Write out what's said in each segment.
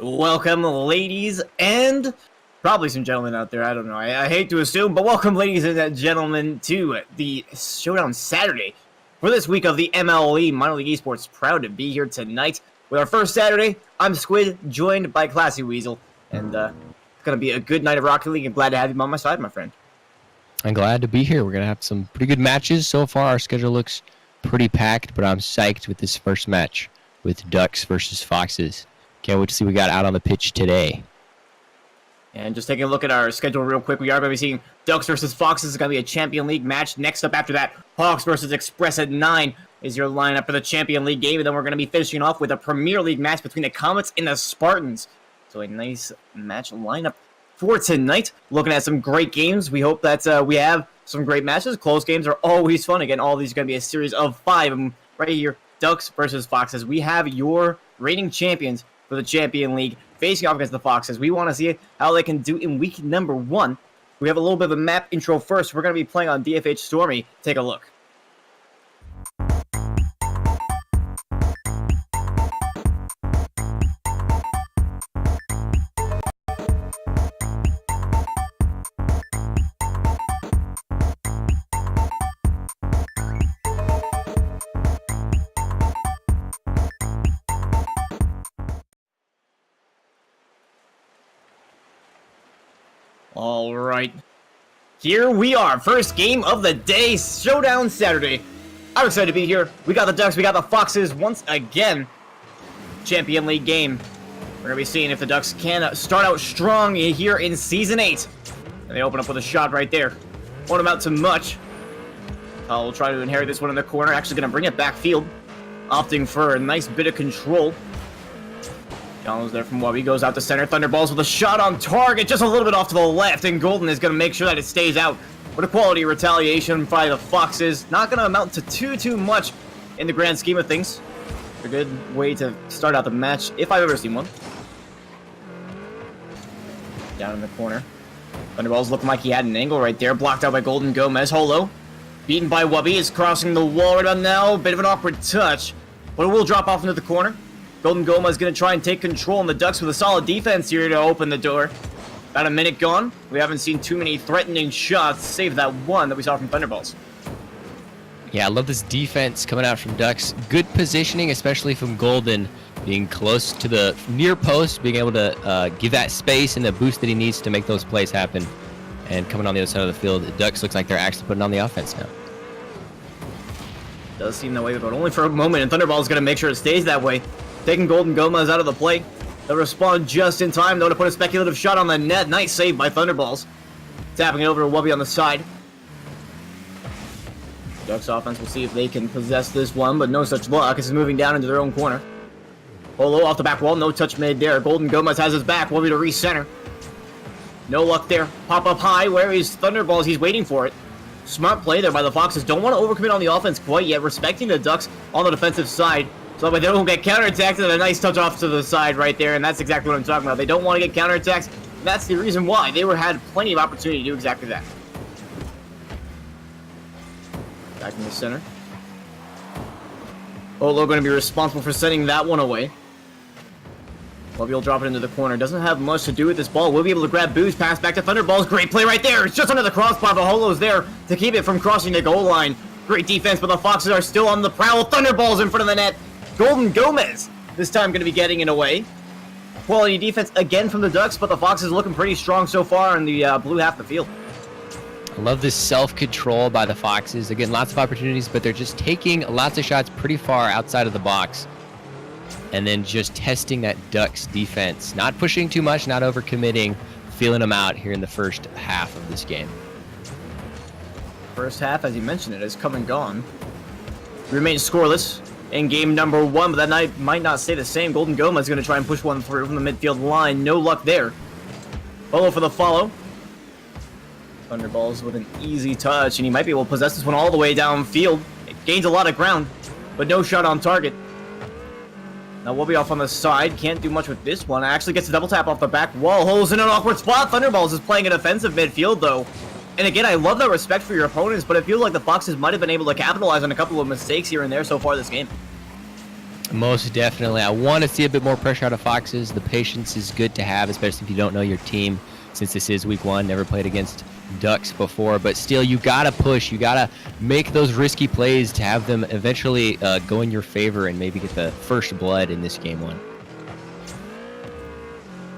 Welcome, ladies and probably some gentlemen out there. I don't know. I hate to assume, but welcome, ladies and gentlemen, to the Showdown Saturday for this week of the MLE Minor League Esports. Proud to be here tonight with our first Saturday. I'm Squid, joined by Classy Weasel, and it's going to be a good night of Rocket League. I'm glad to have you on my side, my friend. I'm glad to be here. We're going to have some pretty good matches so far. Our schedule looks pretty packed, but I'm psyched with this first match with Ducks versus Foxes. Can't wait to see what we got out on the pitch today. And just taking a look at our schedule real quick, we are going to be seeing Ducks versus Foxes. It's going to be a Champion League match. Next up after that, Hawks versus Express at 9 is your lineup for the Champion League game. And then we're going to be finishing off with a Premier League match between the Comets and the Spartans. So a nice match lineup for tonight. Looking at some great games. We hope that we have some great matches. Close games are always fun. Again, all these are going to be a series of 5. And right here, Ducks versus Foxes. We have your reigning champions for the Champion League facing off against the Foxes. We want to see how they can do in week number 1. We have a little bit of a map intro first. We're going to be playing on DFH Stormy. Take a look. All right, here we are. First game of the day, Showdown Saturday. I'm excited to be here. We got the Ducks, we got the Foxes once again. Champion League game. We're going to be seeing if the Ducks can start out strong here in Season 8. And they open up with a shot right there. Won't amount to much. I'll try to inherit this one in the corner. Actually going to bring it backfield. Opting for a nice bit of control. Donald's there from Wubby, goes out to center. Thunderballs with a shot on target, just a little bit off to the left, and Golden is going to make sure that it stays out. What a quality retaliation by the Foxes. Not going to amount to too much in the grand scheme of things. A good way to start out the match, if I've ever seen one. Down in the corner. Thunderballs looking like he had an angle right there, blocked out by Golden Gomez. Holo, beaten by Wubby, is crossing the wall right about now. Bit of an awkward touch, but it will drop off into the corner. Golden Goma is going to try and take control, and the Ducks with a solid defense here to open the door. About a minute gone. We haven't seen too many threatening shots, save that one that we saw from Thunderballs. Yeah, I love this defense coming out from Ducks. Good positioning, especially from Golden, being close to the near post, being able to give that space and the boost that he needs to make those plays happen. And coming on the other side of the field, the Ducks looks like they're actually putting on the offense now. Does seem that way, but only for a moment, and Thunderball is going to make sure it stays that way. Taking Golden Gomez out of the play. They'll respond just in time, though, to put a speculative shot on the net. Nice save by Thunderballs. Tapping it over to Wubby on the side. Ducks offense will see if they can possess this one, but no such luck. It's moving down into their own corner. Holo off the back wall, no touch made there. Golden Gomez has his back. Wubby to recenter. No luck there. Pop up high. Where is Thunderballs? He's waiting for it. Smart play there by the Foxes. Don't want to overcommit on the offense quite yet, respecting the Ducks on the defensive side. So they don't get counterattacked, and a nice touch off to the side right there, and that's exactly what I'm talking about. They don't want to get counterattacks. That's the reason why. They had plenty of opportunity to do exactly that. Back in the center. Olo going to be responsible for sending that one away. Wubby will drop it into the corner. Doesn't have much to do with this ball. We'll be able to grab Boo's pass back to Thunderballs. Great play right there. It's just under the crossbar, but Holo's there to keep it from crossing the goal line. Great defense, but the Foxes are still on the prowl. Thunderballs in front of the net. Golden Gomez this time going to be getting it away. Quality defense again from the Ducks, but the Foxes looking pretty strong so far in the blue half of the field. I love this self-control by the Foxes. Again, lots of opportunities, but they're just taking lots of shots pretty far outside of the box. And then just testing that Ducks defense. Not pushing too much, not overcommitting, feeling them out here in the first half of this game. First half, as you mentioned it, has come and gone. We remain scoreless in game number 1, but that night might not stay the same. Golden Gomez is going to try and push one through from the midfield line. No luck there. Follow for the follow. Thunderballs with an easy touch, and he might be able to possess this one all the way downfield. It gains a lot of ground, but no shot on target. Now we'll be off on the side. Can't do much with this one. Actually gets a double tap off the back wall. Holes in an awkward spot. Thunderballs is playing an offensive midfield, though. And again, I love that respect for your opponents, but it feels like the Foxes might have been able to capitalize on a couple of mistakes here and there so far this game. Most definitely. I want to see a bit more pressure out of Foxes. The patience is good to have, especially if you don't know your team, since this is week 1, never played against Ducks before. But still, you got to push. You got to make those risky plays to have them eventually go in your favor and maybe get the first blood in this game 1.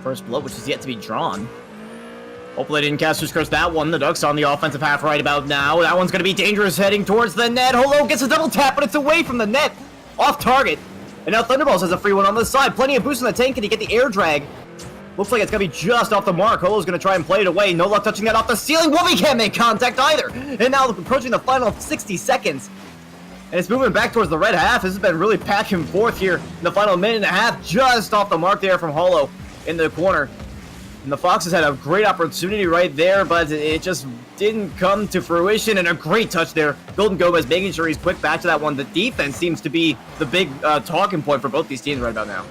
First blood, which is yet to be drawn. Hopefully they didn't Caster's Curse that one. The Ducks on the offensive half right about now. That one's going to be dangerous heading towards the net. Holo gets a double tap, but it's away from the net. Off target. And now Thunderballs has a free one on the side. Plenty of boost in the tank. Can he get the air drag? Looks like it's going to be just off the mark. Holo's going to try and play it away. No luck touching that off the ceiling. Wubby can't make contact either. And now approaching the final 60 seconds. And it's moving back towards the red half. This has been really back and forth here in the final minute and a half. Just off the mark there from Holo in the corner. And the Foxes had a great opportunity right there, but it just didn't come to fruition. And a great touch there. Golden Gomez making sure he's quick back to that one. The defense seems to be the big talking point for both these teams right about now.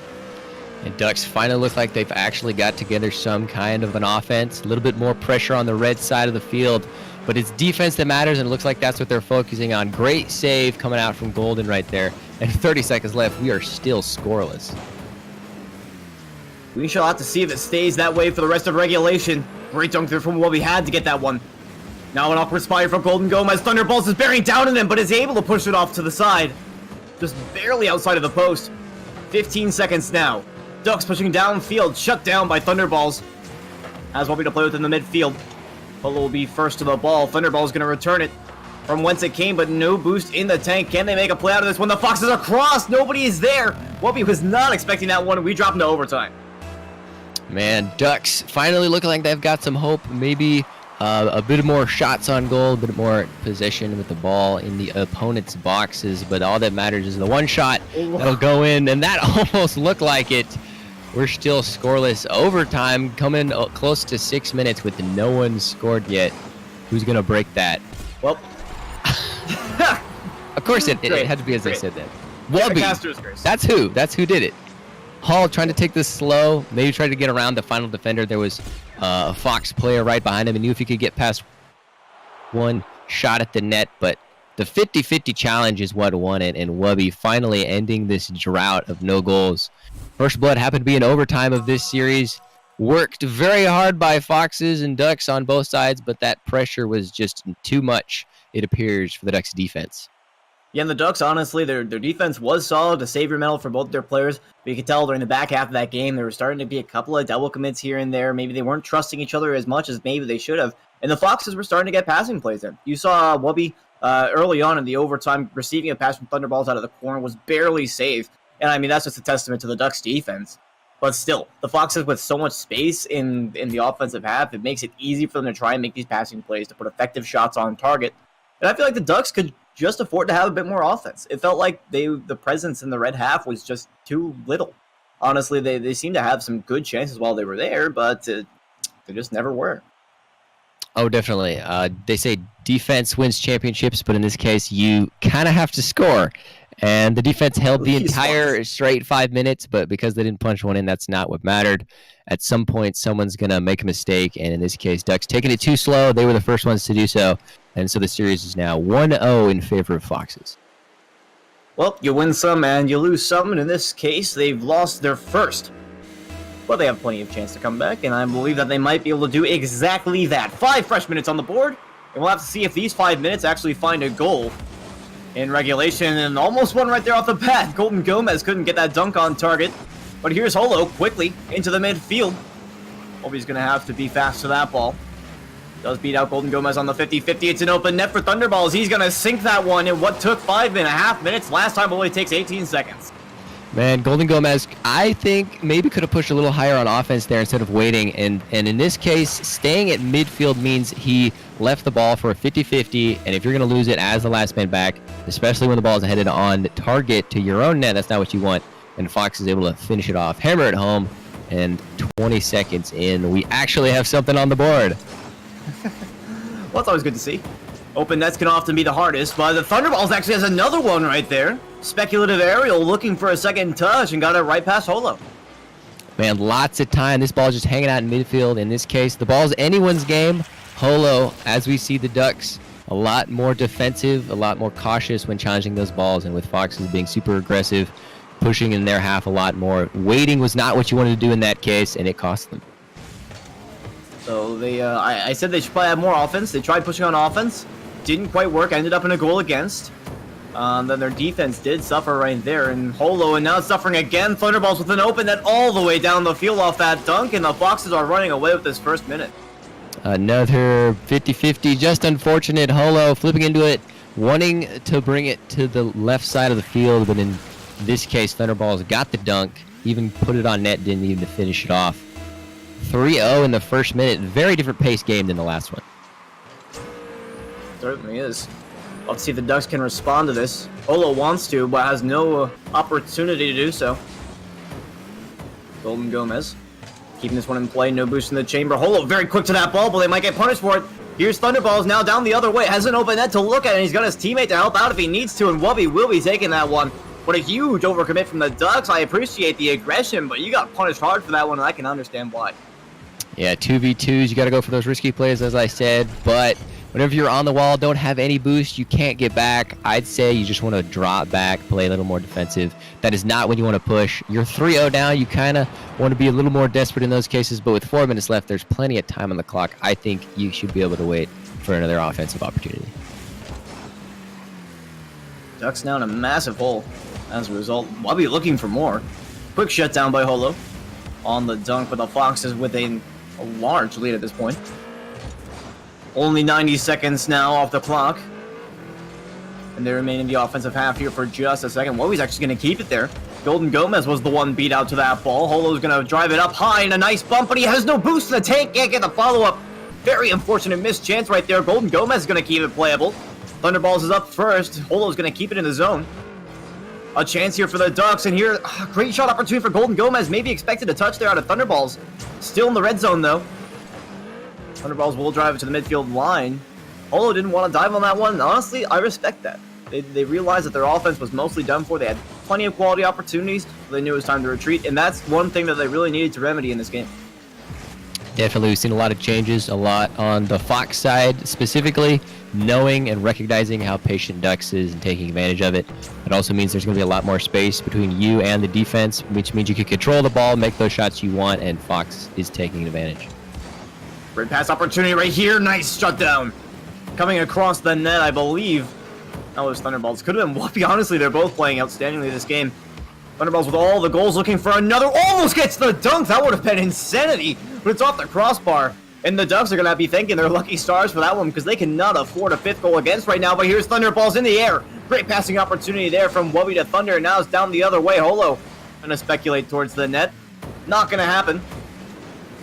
And Ducks finally look like they've actually got together some kind of an offense. A little bit more pressure on the red side of the field. But it's defense that matters, and it looks like that's what they're focusing on. Great save coming out from Golden right there. And 30 seconds left. We are still scoreless. We shall have to see if it stays that way for the rest of regulation. Great dunk there from Wubby had to get that one. Now an awkward spire from Golden Gomez. Thunderballs is bearing down on him, but is able to push it off to the side. Just barely outside of the post. 15 seconds now. Ducks pushing downfield, shut down by Thunderballs. Has Wubby to play with in the midfield. Polo will be first to the ball. Thunderball's going to return it from whence it came, but no boost in the tank. Can they make a play out of this one? The Foxes are crossed. Nobody is there. Wubby was not expecting that one. We drop into overtime. Man, Ducks finally looking like they've got some hope. Maybe a bit more shots on goal, a bit more possession with the ball in the opponent's boxes. But all that matters is the one shot that'll go in, and that almost looked like it. We're still scoreless. Overtime coming close to 6 minutes with no one scored yet. Who's going to break that? Well, of course it had to be as I said that. Wubby. That's who did it. Hall trying to take this slow, maybe tried to get around the final defender. There was a Fox player right behind him and knew if he could get past one shot at the net, but the 50-50 challenge is what won it, and Wubby finally ending this drought of no goals. First blood happened to be in overtime of this series. Worked very hard by Foxes and Ducks on both sides, but that pressure was just too much, it appears, for the Ducks defense. Yeah, and the Ducks, honestly, their defense was solid, a savior medal for both their players. But you could tell during the back half of that game, there were starting to be a couple of double commits here and there. Maybe they weren't trusting each other as much as maybe they should have. And the Foxes were starting to get passing plays in. You saw Wubby early on in the overtime receiving a pass from Thunderballs out of the corner, was barely saved. And I mean, that's just a testament to the Ducks defense. But still, the Foxes with so much space in the offensive half, it makes it easy for them to try and make these passing plays, to put effective shots on target. And I feel like the Ducks could just afford to have a bit more offense. It felt like the presence in the red half was just too little. Honestly, they seemed to have some good chances while they were there, but they just never were. Oh, definitely. They say defense wins championships, but in this case, you kind of have to score. And the defense held the entire straight 5 minutes, but because they didn't punch one in, that's not what mattered. At some point, someone's going to make a mistake, and in this case, Ducks taking it too slow. They were the first ones to do so, and so the series is now 1-0 in favor of Foxes. Well, you win some and you lose some, and in this case, they've lost their first. But they have plenty of chance to come back, and I believe that they might be able to do exactly that. 5 fresh minutes on the board, and we'll have to see if these 5 minutes actually find a goal in regulation, and almost one right there off the bat. Golden Gomez couldn't get that dunk on target, but here's Holo quickly into the midfield. Wubby's going to have to be fast to that ball. Does beat out Golden Gomez on the 50-50. It's an open net for Thunderballs. He's going to sink that one in what took 5.5 minutes. Last time only takes 18 seconds. Man, Golden Gomez, I think maybe could have pushed a little higher on offense there instead of waiting. And in this case, staying at midfield means he left the ball for a 50-50. And if you're going to lose it as the last man back, especially when the ball is headed on target to your own net, that's not what you want. And Fox is able to finish it off, hammer it home, and 20 seconds in, we actually have something on the board. Well, it's always good to see. Open nets can often be the hardest, but the Thunderballs actually has another one right there. Speculative aerial looking for a second touch and got it right past Holo. Man, lots of time. This ball just hanging out in midfield. In this case, the ball's anyone's game. Holo, as we see the Ducks, a lot more defensive, a lot more cautious when challenging those balls, and with Foxes being super aggressive, pushing in their half a lot more. Waiting was not what you wanted to do in that case, and it cost them. So they, I said they should probably have more offense. They tried pushing on offense. Didn't quite work. Ended up in a goal against. Then their defense did suffer right there. And Holo, and now it's suffering again. Thunderbolts with an open net all the way down the field off that dunk. And the Foxes are running away with this first minute. Another 50-50. Just unfortunate. Holo flipping into it, wanting to bring it to the left side of the field. But in this case, Thunderbolts got the dunk. Even put it on net. Didn't even finish it off. 3-0 in the first minute. Very different pace game than the last one. Certainly is. Let's see if the Ducks can respond to this. Holo wants to, but has no opportunity to do so. Golden Gomez keeping this one in play. No boost in the chamber. Holo very quick to that ball, but they might get punished for it. Here's Thunderballs now down the other way. Has an open net to look at, and he's got his teammate to help out if he needs to, and Wubby will be taking that one. What a huge overcommit from the Ducks. I appreciate the aggression, but you got punished hard for that one, and I can understand why. Yeah, 2v2s, you got to go for those risky plays, as I said, but whenever you're on the wall, don't have any boost, you can't get back. I'd say you just want to drop back, play a little more defensive. That is not when you want to push. You're 3-0 down. You kind of want to be a little more desperate in those cases, but with 4 minutes left, there's plenty of time on the clock. I think you should be able to wait for another offensive opportunity. Ducks now in a massive hole. As a result, Wubby looking for more. Quick shutdown by Holo on the dunk, but the Foxes with a large lead at this point. Only 90 seconds now off the clock. And they remain in the offensive half here for just a second. Wubby's actually going to keep it there. Golden Gomez was the one beat out to that ball. Holo's going to drive it up high and a nice bump, but he has no boost in the tank. Can't get the follow-up. Very unfortunate missed chance right there. Golden Gomez is going to keep it playable. Thunderballs is up first. Holo's going to keep it in the zone. A chance here for the Ducks, and here, great shot opportunity for Golden Gomez. Maybe expected a touch there out of Thunderballs. Still in the red zone, though. Thunderballs will drive it to the midfield line. Holo didn't want to dive on that one. Honestly, I respect that. They realized that their offense was mostly done for. They had plenty of quality opportunities. They knew it was time to retreat, and that's one thing that they really needed to remedy in this game. Definitely, we've seen a lot of changes, a lot on the Fox side specifically, knowing and recognizing how patient Ducks is and taking advantage of it. It also means there's going to be a lot more space between you and the defense, which means you can control the ball, make those shots you want, and Fox is taking advantage. Great pass opportunity right here. Nice shutdown. Coming across the net, I believe. That was Thunderbolts. Could have been Wubby. Honestly, they're both playing outstandingly this game. Thunderbolts with all the goals, looking for another. Almost gets the dunk. That would have been insanity. But it's off the crossbar. And the Ducks are going to be thanking their lucky stars for that one because they cannot afford a fifth goal against right now. But here's Thunderballs in the air. Great passing opportunity there from Wubby to Thunder. And now it's down the other way. Holo going to speculate towards the net. Not going to happen.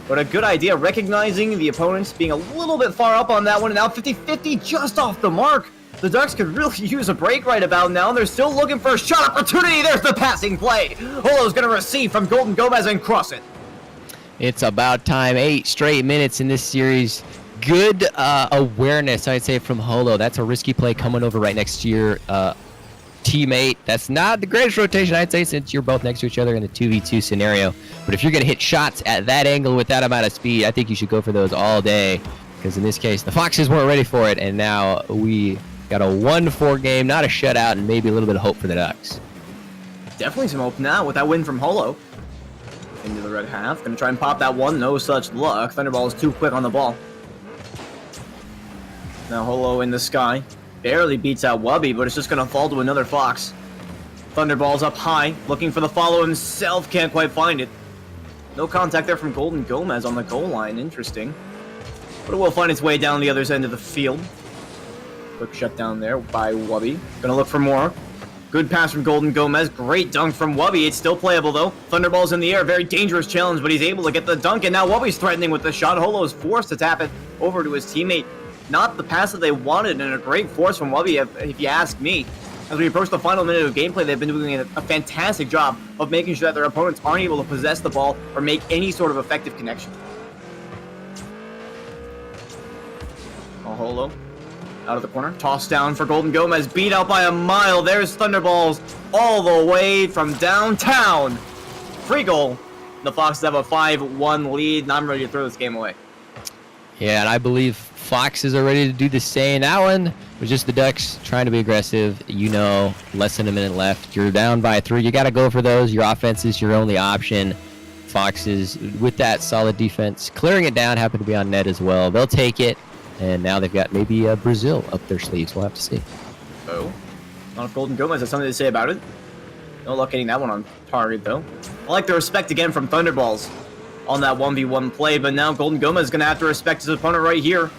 But a good idea, recognizing the opponents being a little bit far up on that one. And now 50-50 just off the mark. The Ducks could really use a break right about now. They're still looking for a shot opportunity. There's the passing play. Holo's going to receive from Golden Gomez and cross it. It's about time. 8 straight minutes in this series. Good awareness, I'd say, from Holo. That's a risky play coming over right next to your teammate. That's not the greatest rotation, I'd say, since you're both next to each other in the 2v2 scenario. But if you're going to hit shots at that angle with that amount of speed, I think you should go for those all day. Because in this case, the Foxes weren't ready for it, and now we got a 1-4 game, not a shutout, and maybe a little bit of hope for the Ducks. Definitely some hope now with that win from Holo. Into the red half. Going to try and pop that one. No such luck. Thunderball is too quick on the ball. Now Holo in the sky. Barely beats out Wubby, but it's just going to fall to another Fox. Thunderball's up high. Looking for the follow himself. Can't quite find it. No contact there from Golden Gomez on the goal line. Interesting. But it will find its way down the other end of the field. Quick shutdown there by Wubby. Gonna look for more. Good pass from Golden Gomez. Great dunk from Wubby. It's still playable though. Thunderball's in the air. Very dangerous challenge, but he's able to get the dunk. And now Wubby's threatening with the shot. Holo is forced to tap it over to his teammate. Not the pass that they wanted, and a great force from Wubby, if you ask me. As we approach the final minute of gameplay, they've been doing a fantastic job of making sure that their opponents aren't able to possess the ball or make any sort of effective connection. Holo out of the corner. Toss down for Golden Gomez. Beat out by a mile. There's Thunderballs all the way from downtown. Free goal. The Foxes have a 5-1 lead, and I'm ready to throw this game away. Yeah, and I believe Foxes are ready to do the same. That one was just the Ducks trying to be aggressive. You know, less than a minute left. You're down by 3. You got to go for those. Your offense is your only option. Foxes, with that solid defense, clearing it down, happen to be on net as well. They'll take it, and now they've got maybe Brazil up their sleeves. We'll have to see. Oh, not if Golden Gomez has something to say about it. No luck getting that one on target, though. I like the respect again from Thunderballs on that 1v1 play, but now Golden Gomez is going to have to respect his opponent right here.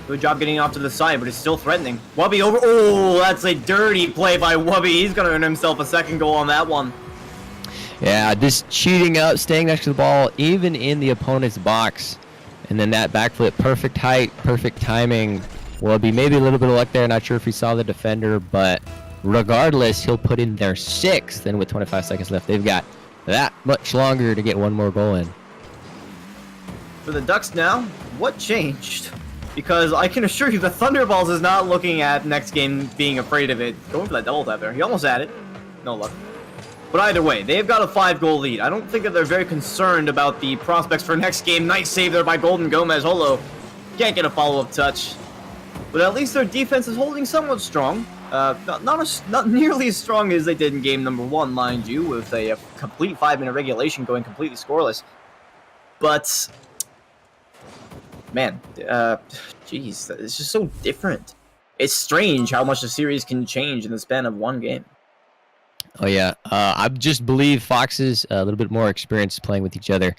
Good job getting off to the side, but it's still threatening. Wubby over. Oh, that's a dirty play by Wubby. He's going to earn himself a second goal on that one. Yeah, just cheating up, staying next to the ball, even in the opponent's box. And then that backflip, perfect height, perfect timing. Wubby, maybe a little bit of luck there. Not sure if he saw the defender, but regardless, he'll put in their 6th. And with 25 seconds left, they've got that much longer to get one more goal in. For the Ducks now, what changed? Because I can assure you the Thunderballs is not looking at next game being afraid of it. Going for that double tap there. He almost had it. No luck. But either way, they've got a 5-goal lead. I don't think that they're very concerned about the prospects for next game. Nice save there by Golden Gomez. Holo can't get a follow-up touch. But at least their defense is holding somewhat strong. Not nearly as strong as they did in game number 1, mind you, with a complete 5-minute regulation going completely scoreless. But, man, jeez, it's just so different. It's strange how much the series can change in the span of one game. Oh, yeah. I just believe Foxes a little bit more experienced playing with each other.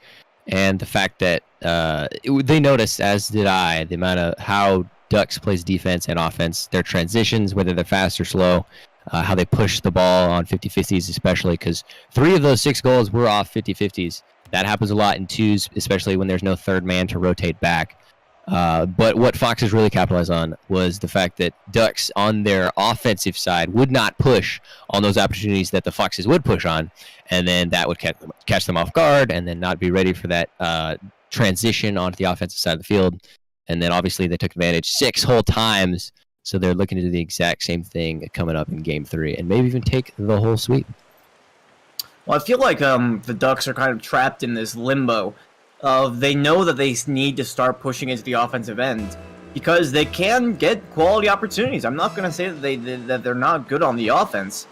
And the fact that they noticed, as did I, the amount of how Ducks plays defense and offense, their transitions, whether they're fast or slow, how they push the ball on 50-50s especially, because 3 of those 6 goals were off 50-50s. That happens a lot in 2s, especially when there's no third man to rotate back. But what Foxes really capitalized on was the fact that Ducks on their offensive side would not push on those opportunities that the Foxes would push on, and then that would catch them off guard and then not be ready for that transition onto the offensive side of the field. And then obviously they took advantage 6 whole times, so they're looking to do the exact same thing coming up in Game 3 and maybe even take the whole sweep. Well, I feel like the Ducks are kind of trapped in this limbo. They know that they need to start pushing into the offensive end because they can get quality opportunities. I'm not going to say that they're not good on the offense,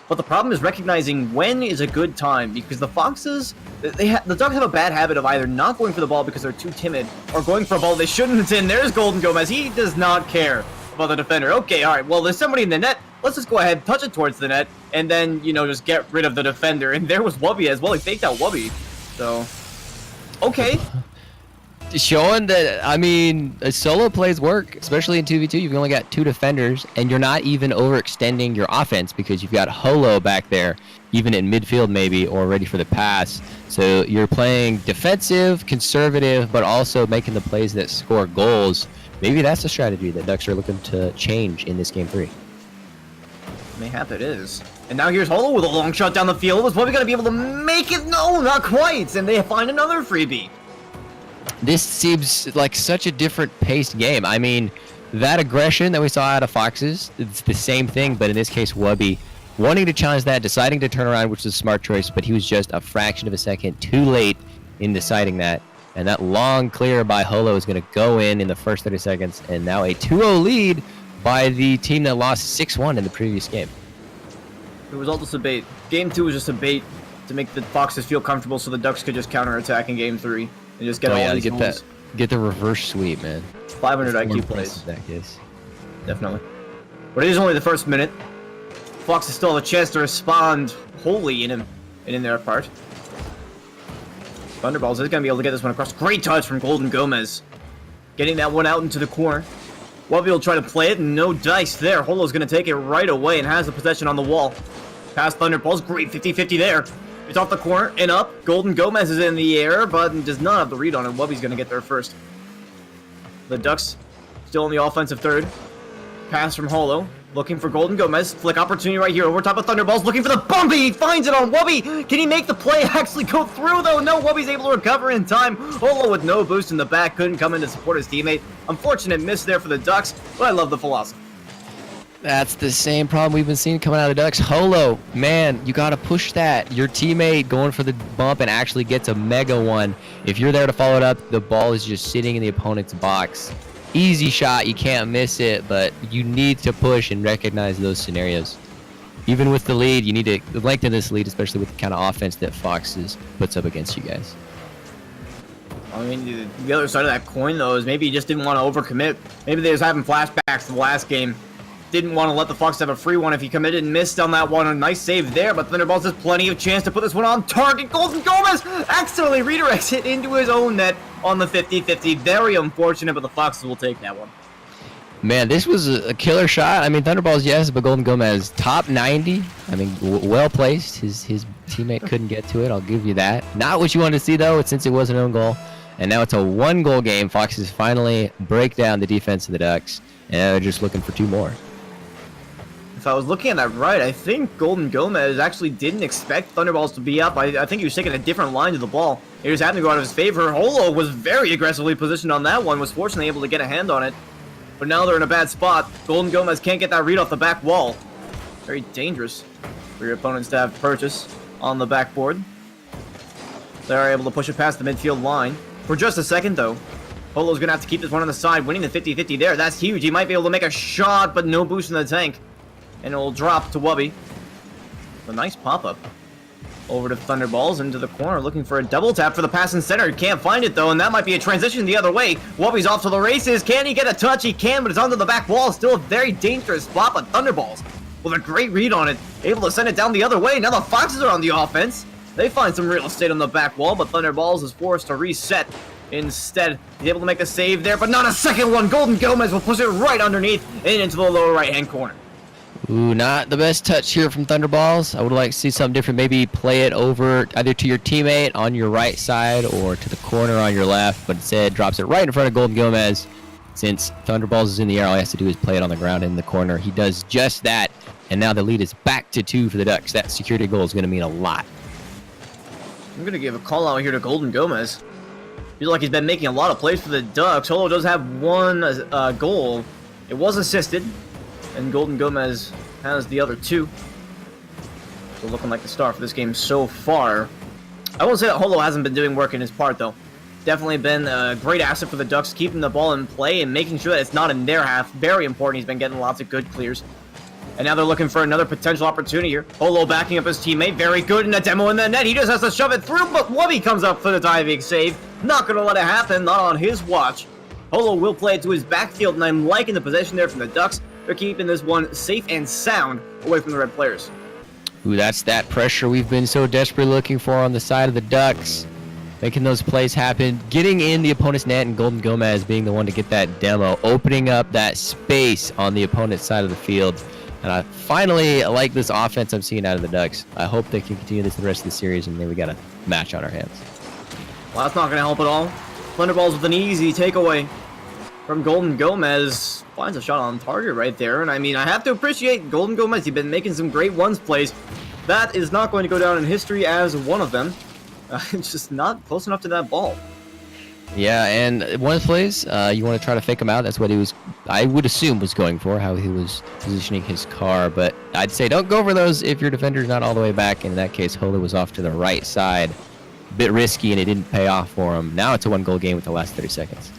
but the problem is recognizing when is a good time, because the Foxes, the Ducks have a bad habit of either not going for the ball because they're too timid or going for a ball they shouldn't. It's in. There's Golden Gomez. He does not care about the defender. Okay, all right, well, there's somebody in the net. Let's just go ahead, touch it towards the net, and then, you know, just get rid of the defender. And there was Wubby as well. He faked out Wubby. So, okay. Showing that, I mean, solo plays work, especially in 2v2. You've only got 2 defenders, and you're not even overextending your offense because you've got Holo back there, even in midfield maybe, or ready for the pass. So you're playing defensive, conservative, but also making the plays that score goals. Maybe that's a strategy that Ducks are looking to change in this Game 3. Mayhap it is. And now here's Holo with a long shot down the field. Is Wubby going to be able to make it? No, not quite. And they find another freebie. This seems like such a different paced game. I mean, that aggression that we saw out of Foxes, it's the same thing, but in this case, Wubby wanting to challenge that, deciding to turn around, which is a smart choice, but he was just a fraction of a second too late in deciding that. And that long clear by Holo is going to go in the first 30 seconds, and now a 2-0 lead by the team that lost 6-1 in the previous game. It was all just a bait. Game 2 was just a bait to make the Foxes feel comfortable so the Ducks could just counterattack in Game 3 and just get all these goals. Get the reverse sweep, man. 500 IQ plays. That is. Definitely. But it is only the first minute. Foxes still have a chance to respond wholly in their part. Thunderballs is going to be able to get this one across. Great touch from Golden Gomez. Getting that one out into the corner. Wubby will try to play it, and no dice there. Holo's going to take it right away and has the possession on the wall. Past Thunderballs, great 50-50 there. It's off the corner and up. Golden Gomez is in the air, but does not have the read on it. Wubby's going to get there first. The Ducks still in the offensive third. Pass from Holo. Looking for Golden Gomez. Flick opportunity right here over top of Thunderballs. Looking for the bumpy. He finds it on Wubby. Can he make the play actually go through, though? No, Wubby's able to recover in time. Holo with no boost in the back. Couldn't come in to support his teammate. Unfortunate miss there for the Ducks, but I love the philosophy. That's the same problem we've been seeing coming out of the Ducks. Holo, man, you got to push that. Your teammate going for the bump and actually gets a mega one. If you're there to follow it up, the ball is just sitting in the opponent's box. easy shot. You can't miss it, but you need to push and recognize those scenarios. Even with the lead, you need to lengthen this lead, especially with the kind of offense that Foxes puts up against you guys. I mean, the other side of that coin, though, is maybe he just didn't want to overcommit. Maybe they was having flashbacks to the last game. Didn't want to let the Fox have a free one if he committed and missed on that one. A nice save there, but Thunderbolts has plenty of chance to put this one on target. Golden Gomez accidentally redirects it into his own net on the 50-50. Very unfortunate, but the Foxes will take that one. Man, this was a killer shot. I mean, Thunderballs, yes, but Golden Gomez, top 90. I mean, well placed. His teammate couldn't get to it. I'll give you that. Not what you wanted to see, though, since it was an own goal. And now it's a one-goal game. Foxes finally break down the defense of the Ducks, and they're just looking for 2 more. If I was looking at that right, I think Golden Gomez actually didn't expect Thunderballs to be up. I think he was taking a different line to the ball. He was having to go out of his favor. Holo was very aggressively positioned on that one, was fortunately able to get a hand on it. But now they're in a bad spot. Golden Gomez can't get that read off the back wall. Very dangerous for your opponents to have purchase on the backboard. They're able to push it past the midfield line. For just a second, though, Holo's going to have to keep this one on the side, winning the 50-50 there. That's huge. He might be able to make a shot, but no boost in the tank. And it will drop to Wubby. A nice pop-up. Over to Thunderballs into the corner, looking for a double tap for the pass in center. Can't find it, though, and that might be a transition the other way. Wubby's off to the races. Can he get a touch? He can, but it's onto the back wall. Still a very dangerous spot, but Thunderballs with a great read on it. Able to send it down the other way. Now the Foxes are on the offense. They find some real estate on the back wall, but Thunderballs is forced to reset. Instead, he's able to make a save there, but not a second one. Golden Gomez will push it right underneath and into the lower right-hand corner. Ooh, not the best touch here from Thunderballs. I would like to see something different. Maybe play it over either to your teammate on your right side or to the corner on your left, but instead drops it right in front of Golden Gomez. Since Thunderballs is in the air, all he has to do is play it on the ground in the corner. He does just that, and now the lead is back to 2 for the Ducks. That security goal is going to mean a lot. I'm going to give a call out here to Golden Gomez. Feels like he's been making a lot of plays for the Ducks. Holo does have one goal. It was assisted. And Golden Gomez has the other 2. So looking like the star for this game so far. I won't say that Holo hasn't been doing work in his part, though. Definitely been a great asset for the Ducks, keeping the ball in play and making sure that it's not in their half. Very important. He's been getting lots of good clears. And now they're looking for another potential opportunity here. Holo backing up his teammate. Very good in the demo in the net. He just has to shove it through, but Wubby comes up for the diving save. Not going to let it happen. Not on his watch. Holo will play it to his backfield, and I'm liking the possession there from the Ducks. They're keeping this one safe and sound away from the red players. Ooh, that's that pressure we've been so desperately looking for on the side of the Ducks. Making those plays happen. Getting in the opponent's net, and Golden Gomez being the one to get that demo. Opening up that space on the opponent's side of the field. And I finally like this offense I'm seeing out of the Ducks. I hope they can continue this the rest of the series, and then we got a match on our hands. Well, that's not going to help at all. Thunderballs with an easy takeaway from Golden Gomez. Finds a shot on target right there. And I mean, I have to appreciate Golden Gomez. He's been making some great ones plays. That is not going to go down in history as one of them. It's just not close enough to that ball. Yeah, and one of the plays, you want to try to fake him out. That's what he was, I would assume, was going for, how he was positioning his car. But I'd say don't go for those if your defender's not all the way back. In that case, Holo was off to the right side. A bit risky, and it didn't pay off for him. Now it's a 1-goal game with the last 30 seconds.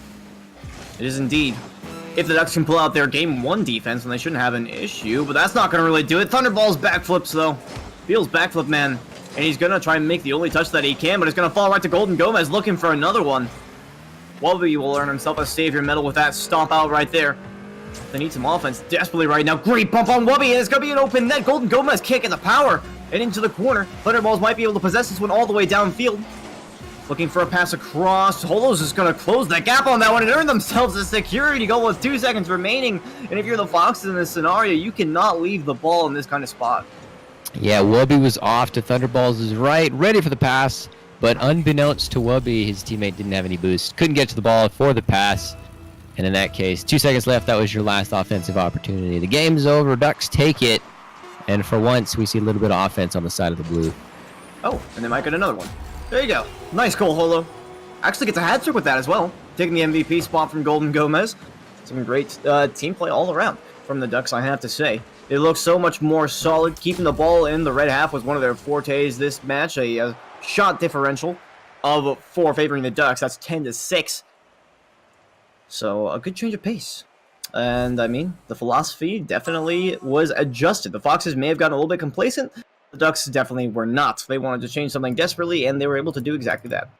It is indeed. If the Ducks can pull out their Game 1 defense, then they shouldn't have an issue. But that's not going to really do it. Thunderball's backflips, though. Feels backflip, man. And he's going to try and make the only touch that he can, but it's going to fall right to Golden Gomez looking for another one. Wubby will earn himself a savior medal with that stomp out right there. They need some offense desperately right now. Great bump on Wubby, and it's going to be an open net. Golden Gomez can't get the power. And into the corner. Thunderballs might be able to possess this one all the way downfield. Looking for a pass across. Holo's just going to close that gap on that one and earn themselves a security goal with 2 seconds remaining. And if you're the Foxes in this scenario, you cannot leave the ball in this kind of spot. Yeah, Wubby was off to Thunderballs' right, ready for the pass. But unbeknownst to Wubby, his teammate didn't have any boost. Couldn't get to the ball for the pass. And in that case, 2 seconds left. That was your last offensive opportunity. The game's over. Ducks take it. And for once, we see a little bit of offense on the side of the blue. Oh, and they might get another one. There you go. Nice goal, Holo. Actually gets a hat trick with that as well. Taking the MVP spot from Golden Gomez. Some great team play all around from the Ducks, I have to say. They look so much more solid. Keeping the ball in the red half was one of their fortes this match. A shot differential of 4 favoring the Ducks. That's 10-6. So a good change of pace. And I mean, the philosophy definitely was adjusted. The Foxes may have gotten a little bit complacent. The Ducks definitely were not. They wanted to change something desperately, and they were able to do exactly that.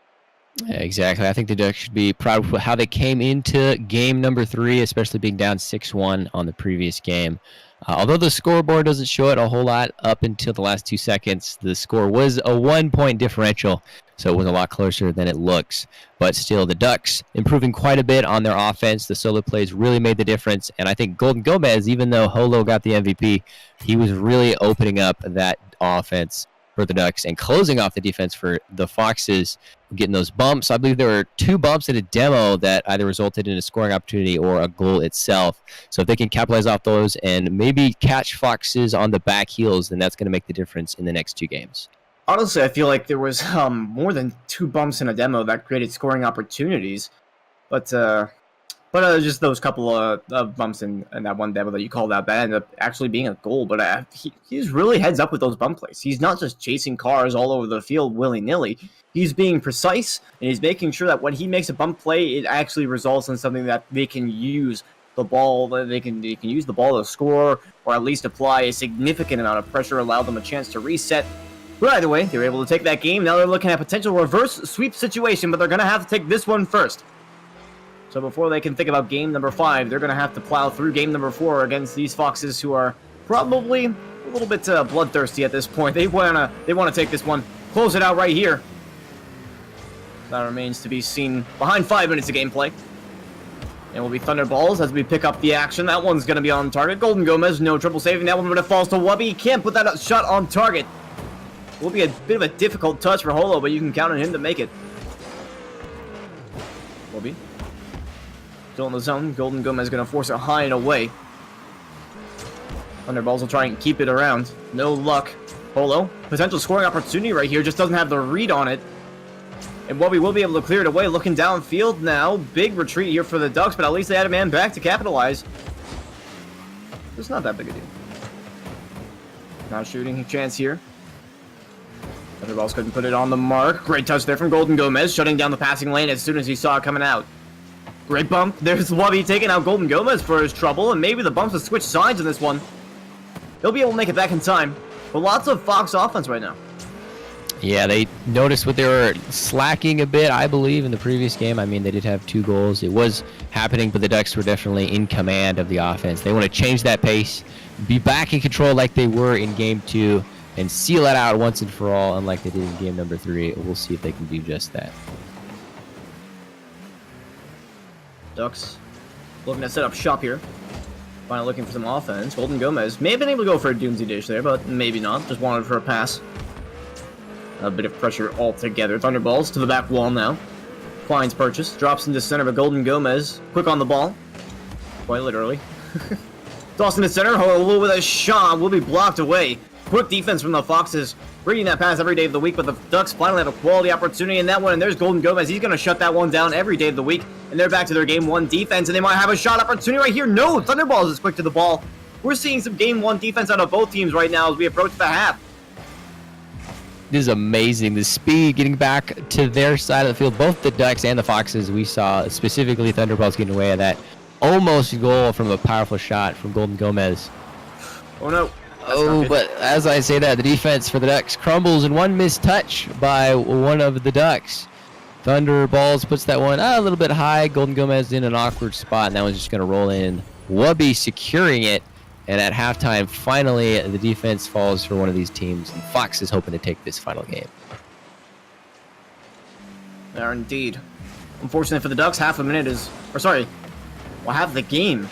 Yeah, exactly. I think the Ducks should be proud of how they came into game number 3, especially being down 6-1 on the previous game. Although the scoreboard doesn't show it a whole lot up until the last 2 seconds, the score was a 1-point differential, so it was a lot closer than it looks. But still, the Ducks improving quite a bit on their offense. The solo plays really made the difference, and I think Golden Gomez, even though Holo got the MVP, he was really opening up that offense for the Ducks and closing off the defense for the Foxes, getting those bumps. I believe there were 2 bumps in a demo that either resulted in a scoring opportunity or a goal itself. So if they can capitalize off those and maybe catch Foxes on the back heels, then that's going to make the difference in the next 2 games. Honestly, I feel like there was more than 2 bumps in a demo that created scoring opportunities. But just those couple of bumps in that one demo that you called out, that ended up actually being a goal. But he's really heads up with those bump plays. He's not just chasing cars all over the field willy-nilly. He's being precise, and he's making sure that when he makes a bump play, it actually results in something that they can use the ball. They can use the ball to score, or at least apply a significant amount of pressure, allow them a chance to reset. But either way, they were able to take that game. Now they're looking at a potential reverse sweep situation, but they're going to have to take this one first. So before they can think about game number 5, they're going to have to plow through game number 4 against these Foxes, who are probably a little bit bloodthirsty at this point. They want to take this one, close it out right here. That remains to be seen behind 5 minutes of gameplay. And will be Thunderballs as we pick up the action. That one's going to be on target. Golden Gomez, no trouble saving that one, but it falls to Wubby. He can't put that shot on target. Will be a bit of a difficult touch for Holo, but you can count on him to make it. Wubby. Still in the zone. Golden Gomez going to force it high and away. Thunderballs will try and keep it around. No luck. Holo, potential scoring opportunity right here, just doesn't have the read on it. And Wubby will be able to clear it away. Looking downfield now. Big retreat here for the Ducks, but at least they had a man back to capitalize. It's not that big a deal. Not shooting chance here. Thunderballs couldn't put it on the mark. Great touch there from Golden Gomez, shutting down the passing lane as soon as he saw it coming out. Great bump. There's Wubby taking out Golden Gomez for his trouble, and maybe the bumps will switch sides in this one. He'll be able to make it back in time. But lots of Fox offense right now. Yeah, they noticed what they were slacking a bit, I believe, in the previous game. I mean, they did have 2 goals. It was happening, but the Ducks were definitely in command of the offense. They want to change that pace, be back in control like they were in Game 2, and seal it out once and for all, unlike they did in Game number 3. We'll see if they can do just that. Ducks looking to set up shop here. Finally looking for some offense. Golden Gomez may have been able to go for a Doomsday Dish there, but maybe not. Just wanted for a pass. A bit of pressure altogether. Thunderballs to the back wall now. Klein's purchase. Drops into center, but Golden Gomez quick on the ball. Quite literally. Toss into center. Holo with a shot. Will be blocked away. Quick defense from the Foxes. Reading that pass every day of the week, but the Ducks finally have a quality opportunity in that one, and there's Golden Gomez. He's going to shut that one down every day of the week, and they're back to their Game 1 defense, and they might have a shot opportunity right here. No, Thunderballs is quick to the ball. We're seeing some Game 1 defense out of both teams right now as we approach the half. This is amazing. The speed getting back to their side of the field, both the Ducks and the Foxes, we saw specifically Thunderballs getting away with that almost goal from a powerful shot from Golden Gomez. Oh no. Oh, but as I say that, the defense for the Ducks crumbles in one missed touch by one of the Ducks. Thunderballs puts that one a little bit high. Golden Gomez in an awkward spot, and that one's just going to roll in. Wubby securing it, and at halftime, finally, the defense falls for one of these teams, and Fox is hoping to take this final game. They are indeed. Unfortunately for the Ducks, half the game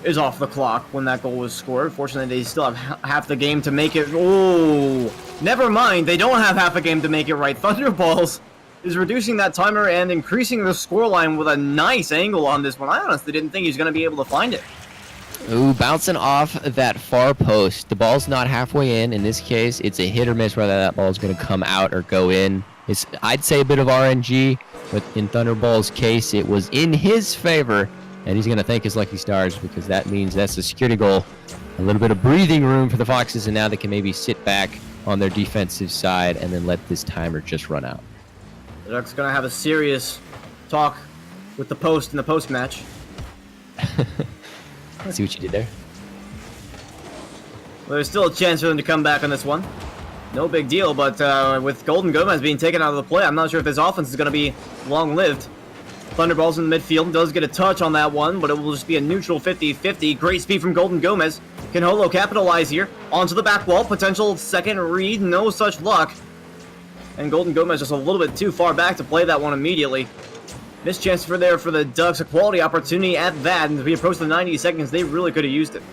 is off the clock when that goal was scored. Fortunately, they still have half the game to make it. Oh, never mind. They don't have half a game to make it right. Thunderballs is reducing that timer and increasing the scoreline with a nice angle on this one. I honestly didn't think he was going to be able to find it. Ooh, bouncing off that far post. The ball's not halfway in. In this case, it's a hit or miss whether that ball's going to come out or go in. It's, I'd say, a bit of RNG, but in Thunderball's case, it was in his favor. And he's going to thank his lucky stars because that means that's a security goal. A little bit of breathing room for the Foxes, and now they can maybe sit back on their defensive side and then let this timer just run out. The Ducks going to have a serious talk with the post in the post match. See what you did there? Well, there's still a chance for them to come back on this one. No big deal, but with Golden Gomez being taken out of the play, I'm not sure if this offense is going to be long-lived. Thunderballs in the midfield does get a touch on that one, but it will just be a neutral 50-50. Great speed from Golden Gomez. Can Holo capitalize here? Onto the back wall. Potential second read. No such luck. And Golden Gomez just a little bit too far back to play that one immediately. Missed chance for the Ducks. A quality opportunity at that. And as we approach the 90 seconds, they really could have used it.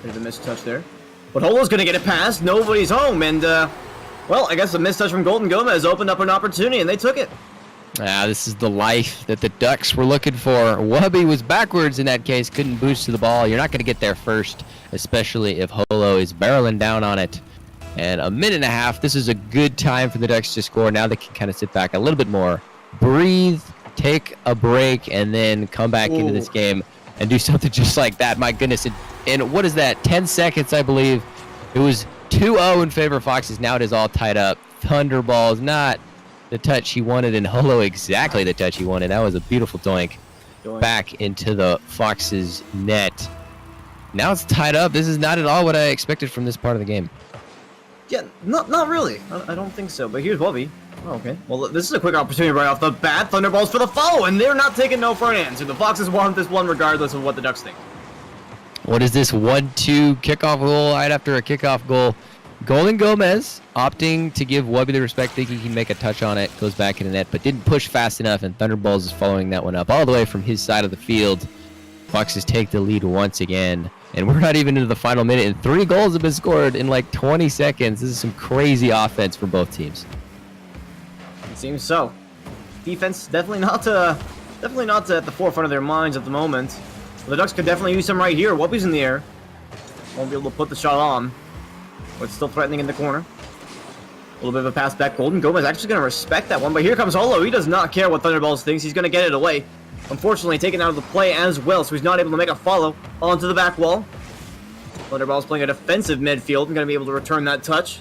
Bit of a missed touch there. But Holo's going to get it past. Nobody's home. And, well, I guess the missed touch from Golden Gomez opened up an opportunity, and they took it. This is the life that the Ducks were looking for. Wubby was backwards in that case, couldn't boost to the ball. You're not going to get there first, especially if Holo is barreling down on it. And a minute and a half, this is a good time for the Ducks to score. Now they can kind of sit back a little bit more, breathe, take a break, and then come back into this game and do something just like that. My goodness. And what is that? 10 seconds, I believe. It was 2-0 in favor of Foxes. Now it is all tied up. Thunderballs, not the touch he wanted, and Holo exactly the touch he wanted. That was a beautiful doink back into the Foxes' net. Now it's tied up. This is not at all what I expected from this part of the game. Yeah, not really. I don't think so, but here's Wubby. Oh, okay. Well, this is a quick opportunity right off the bat. Thunderballs for the follow, and they're not taking no for an answer. The Foxes want this one regardless of what the Ducks think. What is this 1-2 kickoff goal right after a kickoff goal? Golden Gomez opting to give Wubby the respect, thinking he can make a touch on it, goes back in the net, but didn't push fast enough, and Thunderballs is following that one up all the way from his side of the field. Foxes take the lead once again, and we're not even into the final minute, and 3 goals have been scored in like 20 seconds. This is some crazy offense from both teams. It seems so. Defense definitely not at the forefront of their minds at the moment. The Ducks could definitely use some right here. Wubby's in the air. Won't be able to put the shot on. But still threatening in the corner. A little bit of a pass back. Golden Gomez actually going to respect that one. But here comes Holo. He does not care what Thunderballs thinks. He's going to get it away. Unfortunately, taken out of the play as well. So he's not able to make a follow onto the back wall. Thunderballs playing a defensive midfield and going to be able to return that touch.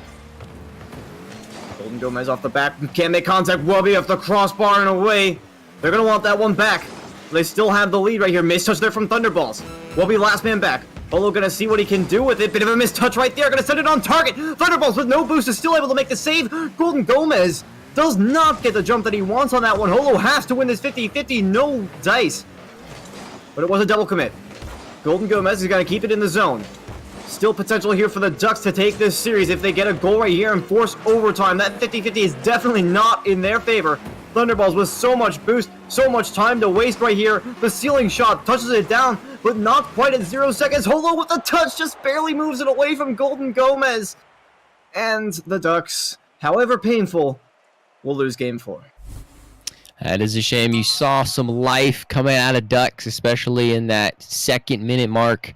Golden Gomez off the back. Can't make contact. Wubby off the crossbar and away. They're going to want that one back. They still have the lead right here. Missed touch there from Thunderballs. Wubby last man back. Holo gonna see what he can do with it. Bit of a missed touch right there. Gonna send it on target. Thunderballs with no boost is still able to make the save. Golden Gomez does not get the jump that he wants on that one. Holo has to win this 50-50. No dice. But it was a double commit. Golden Gomez is gonna keep it in the zone. Still potential here for the Ducks to take this series if they get a goal right here and force overtime. That 50-50 is definitely not in their favor. Thunderballs with so much boost, so much time to waste right here. The ceiling shot touches it down, but not quite at 0 seconds. Holo with the touch just barely moves it away from Golden Gomez. And the Ducks, however painful, will lose game 4. That is a shame. You saw some life coming out of Ducks, especially in that second minute mark.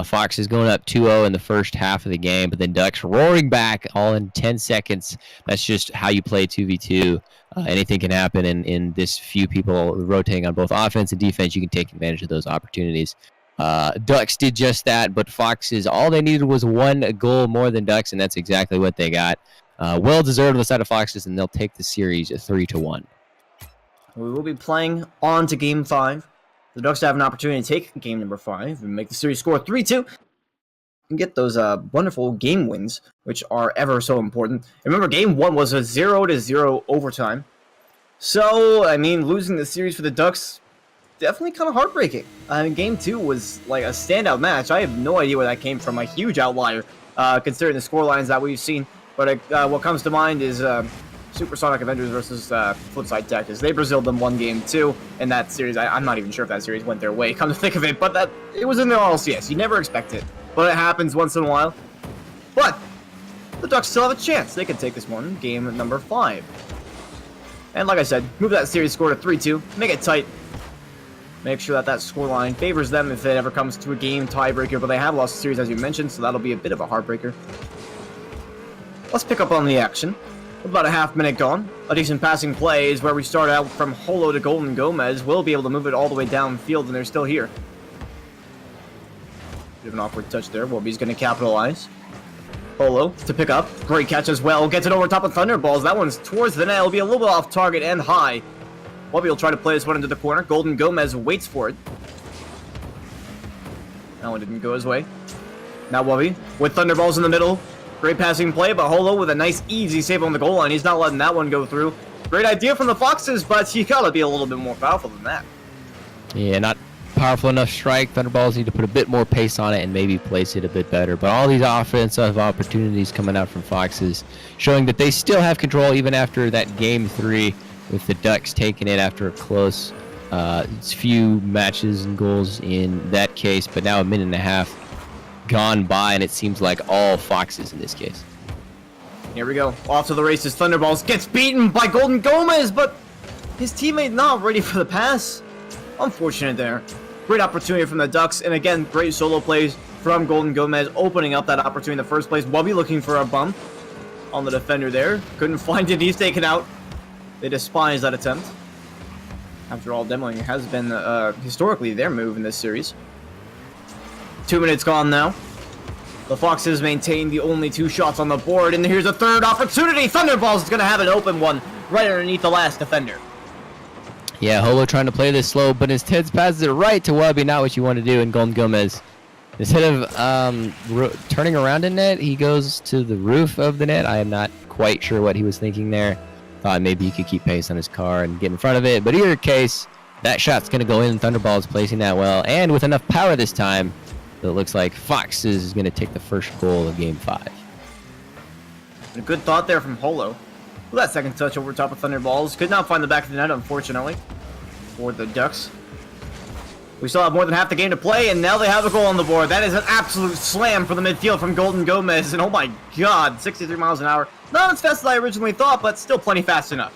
Fox is going up 2-0 in the first half of the game, but then Ducks roaring back all in 10 seconds. That's just how you play 2v2. Anything can happen, and in this few people rotating on both offense and defense, you can take advantage of those opportunities. Ducks did just that, but Foxes, all they needed was 1 goal more than Ducks, and that's exactly what they got. Well-deserved on the side of Foxes, and they'll take the series 3-1. We will be playing on to Game 5. The Ducks have an opportunity to take game number 5 and make the series score 3-2 and get those wonderful game wins, which are ever so important. Remember, Game 1 was a 0-0 overtime. So, I mean, losing the series for the Ducks, definitely kind of heartbreaking. I mean, Game 2 was like a standout match. I have no idea where that came from. A huge outlier, considering the scorelines that we've seen. But what comes to mind is Supersonic Avengers versus Flipside Tactics. They Braziled them 1-2 in that series. I'm not even sure if that series went their way, come to think of it, but it was in the RLCS. You never expect it, but it happens once in a while. But the Ducks still have a chance. They can take this one, game number 5. And like I said, move that series score to 3-2, make it tight. Make sure that scoreline favors them if it ever comes to a game tiebreaker, but they have lost the series as you mentioned, so that'll be a bit of a heartbreaker. Let's pick up on the action. About a half minute gone. A decent passing play is where we start out from Holo to Golden Gomez. We'll be able to move it all the way downfield, and they're still here. Bit of an awkward touch there. Wubby's going to capitalize. Holo to pick up. Great catch as well. Gets it over top of Thunderballs. That one's towards the net. It'll be a little bit off target and high. Wubby will try to play this one into the corner. Golden Gomez waits for it. That one didn't go his way. Now Wubby with Thunderballs in the middle. Great passing play, but Holo with a nice, easy save on the goal line. He's not letting that one go through. Great idea from the Foxes, but you gotta be a little bit more powerful than that. Yeah, not powerful enough strike. Thunderballs need to put a bit more pace on it and maybe place it a bit better. But all these offensive opportunities coming out from Foxes, showing that they still have control even after that game 3 with the Ducks taking it after a close few matches and goals in that case. But now a minute and a half gone by, and it seems like all Foxes in this case. Here we go. Off to the races. Thunderballs gets beaten by Golden Gomez, but his teammate not ready for the pass. Unfortunate there. Great opportunity from the Ducks, and again, great solo plays from Golden Gomez, opening up that opportunity in the first place. Wubby looking for a bump on the defender there. Couldn't find it. He's taken out. They despise that attempt. After all, demoing has been historically their move in this series. 2 minutes gone now. The Foxes maintain the only 2 shots on the board, and here's a third opportunity. Thunderballs is going to have an open one right underneath the last defender. Yeah, Holo trying to play this slow, but instead passes it right to Wubby, not what you want to do, and Golden Gomez. Instead of turning around in net, he goes to the roof of the net. I am not quite sure what he was thinking there. Thought maybe he could keep pace on his car and get in front of it, but either case, that shot's going to go in. Thunderballs placing that well, and with enough power this time, it looks like Foxes is going to take the first goal of Game 5. A good thought there from Holo. Well, that second touch over top of Thunderballs. Could not find the back of the net, unfortunately, for the Ducks. We still have more than half the game to play, and now they have a goal on the board. That is an absolute slam for the midfield from Golden Gomez, and oh my god, 63 miles an hour. Not as fast as I originally thought, but still plenty fast enough.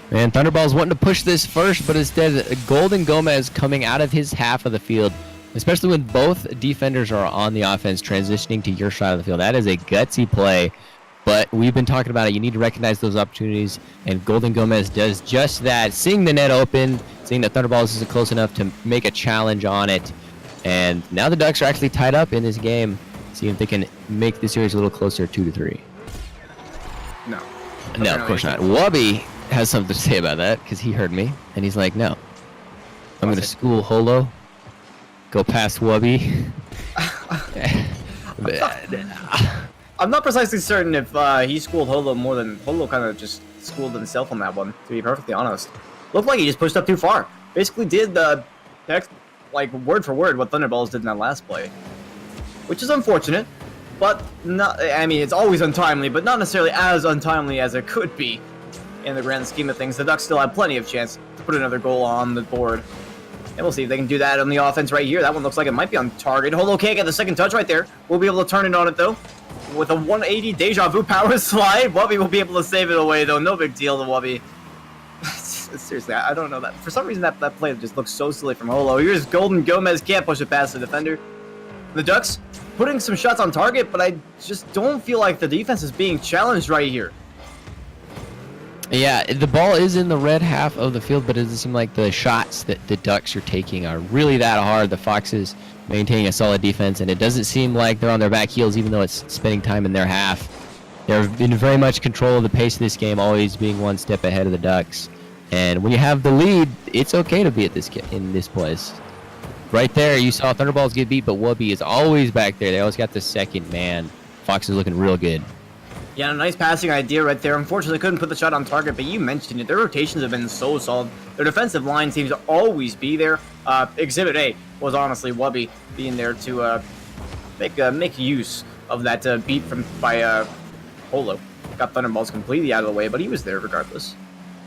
Man, Thunderballs wanting to push this first, but instead, Golden Gomez coming out of his half of the field, especially when both defenders are on the offense transitioning to your side of the field. That is a gutsy play, but we've been talking about it. You need to recognize those opportunities, and Golden Gomez does just that, seeing the net open, seeing that Thunderballs isn't close enough to make a challenge on it, and now the Ducks are actually tied up in this game, seeing if they can make the series a little closer, 2-3. No. No, of course not. Wubby has something to say about that, because he heard me, and he's like, no. I'm going to school Holo. Go past Wubby. I'm not precisely certain if he schooled Holo more than Holo kind of just schooled himself on that one, to be perfectly honest. Looked like he just pushed up too far. Basically did the text, like word for word what Thunderballs did in that last play. Which is unfortunate, but not, I mean, it's always untimely, but not necessarily as untimely as it could be in the grand scheme of things. The Ducks still have plenty of chance to put another goal on the board. And we'll see if they can do that on the offense right here. That one looks like it might be on target. Holo can't get the second touch right there. We'll be able to turn it on it, though. With a 180 deja vu power slide, Wubby will be able to save it away, though. No big deal to Wubby. Seriously, I don't know that. For some reason, that play just looks so silly from Holo. Here's Golden Gomez. Can't push it past the defender. The Ducks putting some shots on target, but I just don't feel like the defense is being challenged right here. Yeah, the ball is in the red half of the field, but it doesn't seem like the shots that the Ducks are taking are really that hard. The Foxes maintaining a solid defense, and it doesn't seem like they're on their back heels, even though it's spending time in their half. They're in very much control of the pace of this game, always being one step ahead of the Ducks. And when you have the lead, it's okay to be at in this place. Right there, you saw Thunderballs get beat, but Wubby is always back there. They always got the second man. Fox is looking real good. Yeah, a nice passing idea right there. Unfortunately, couldn't put the shot on target, but you mentioned it. Their rotations have been so solid. Their defensive line seems to always be there. Exhibit A was honestly Wubby being there to make use of that beat by Holo. Got Thunderballs completely out of the way, but he was there regardless.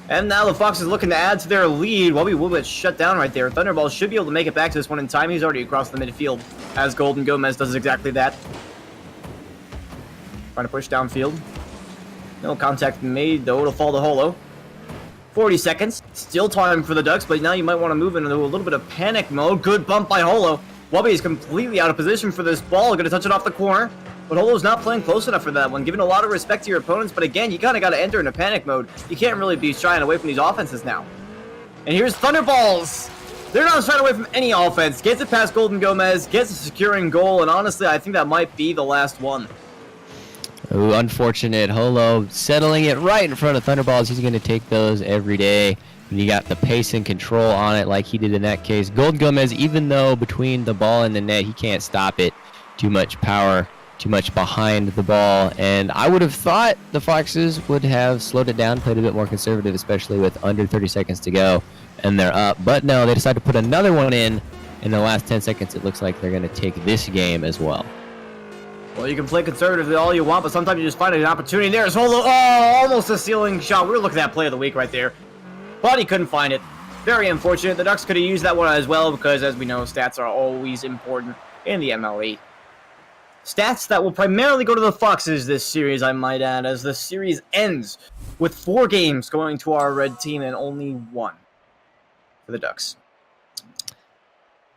And now the Fox is looking to add to their lead. Wubby will get shut down right there. Thunderballs should be able to make it back to this one in time. He's already across the midfield as Golden Gomez does exactly that. Trying to push downfield. No contact made, though. It'll fall to Holo. 40 seconds. Still time for the Ducks, but now you might want to move into a little bit of panic mode. Good bump by Holo. Wubby is completely out of position for this ball. Going to touch it off the corner. But Holo's not playing close enough for that one. Giving a lot of respect to your opponents, but again, you kind of got to enter into panic mode. You can't really be shying away from these offenses now. And here's Thunderballs. They're not shying away from any offense. Gets it past Golden Gomez. Gets a securing goal, and honestly, I think that might be the last one. Ooh, unfortunate. Holo settling it right in front of Thunderballs. He's going to take those every day. And you got the pace and control on it like he did in that case. Golden Gomez, even though between the ball and the net, he can't stop it. Too much power, too much behind the ball. And I would have thought the Foxes would have slowed it down, played a bit more conservative, especially with under 30 seconds to go, and they're up. But no, they decided to put another one in the last 10 seconds. It looks like they're going to take this game as well. Well, you can play conservatively all you want, but sometimes you just find an opportunity. There's Holo. Oh, almost a ceiling shot. We were looking at play of the week right there. But he couldn't find it. Very unfortunate. The Ducks could have used that one as well because, as we know, stats are always important in the MLE. Stats that will primarily go to the Foxes this series, I might add, as the series ends with 4 games going to our red team and only 1 for the Ducks.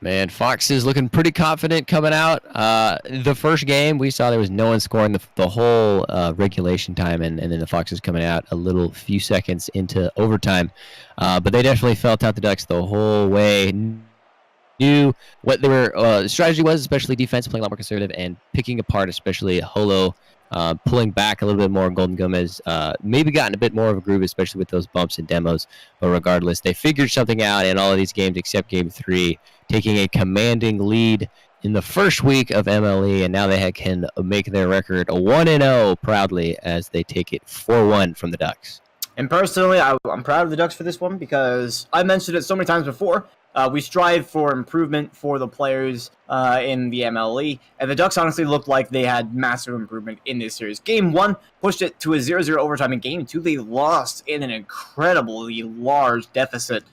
Man, Fox is looking pretty confident coming out. The first game, we saw there was no one scoring the whole regulation time, and then the Foxes coming out a few seconds into overtime. But they definitely felt out the Ducks the whole way. Knew what their strategy was, especially defense, playing a lot more conservative and picking apart, especially Holo, pulling back a little bit more. Golden Gomez maybe gotten a bit more of a groove, especially with those bumps and demos. But regardless, they figured something out in all of these games except Game 3, taking a commanding lead in the first week of MLE, and now they can make their record 1-0 proudly as they take it 4-1 from the Ducks. And personally, I'm proud of the Ducks for this one because I mentioned it so many times before. We strive for improvement for the players in the MLE, and the Ducks honestly looked like they had massive improvement in this series. Game 1 pushed it to a 0-0 overtime. In Game 2, they lost in an incredibly large deficit,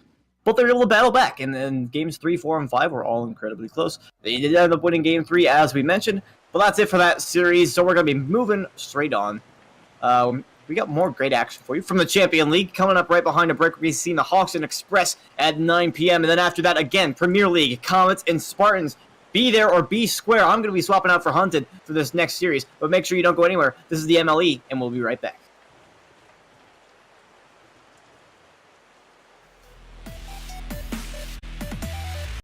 but they were able to battle back, and then Games 3, 4, and 5 were all incredibly close. They did end up winning Game 3, as we mentioned, but that's it for that series, so we're going to be moving straight on. We got more great action for you from the Champion League. Coming up right behind the break, we're going to be seeing the Hawks and Express at 9 p.m. And then after that, again, Premier League, Comets and Spartans. Be there or be square. I'm going to be swapping out for Hunted for this next series. But make sure you don't go anywhere. This is the MLE, and we'll be right back.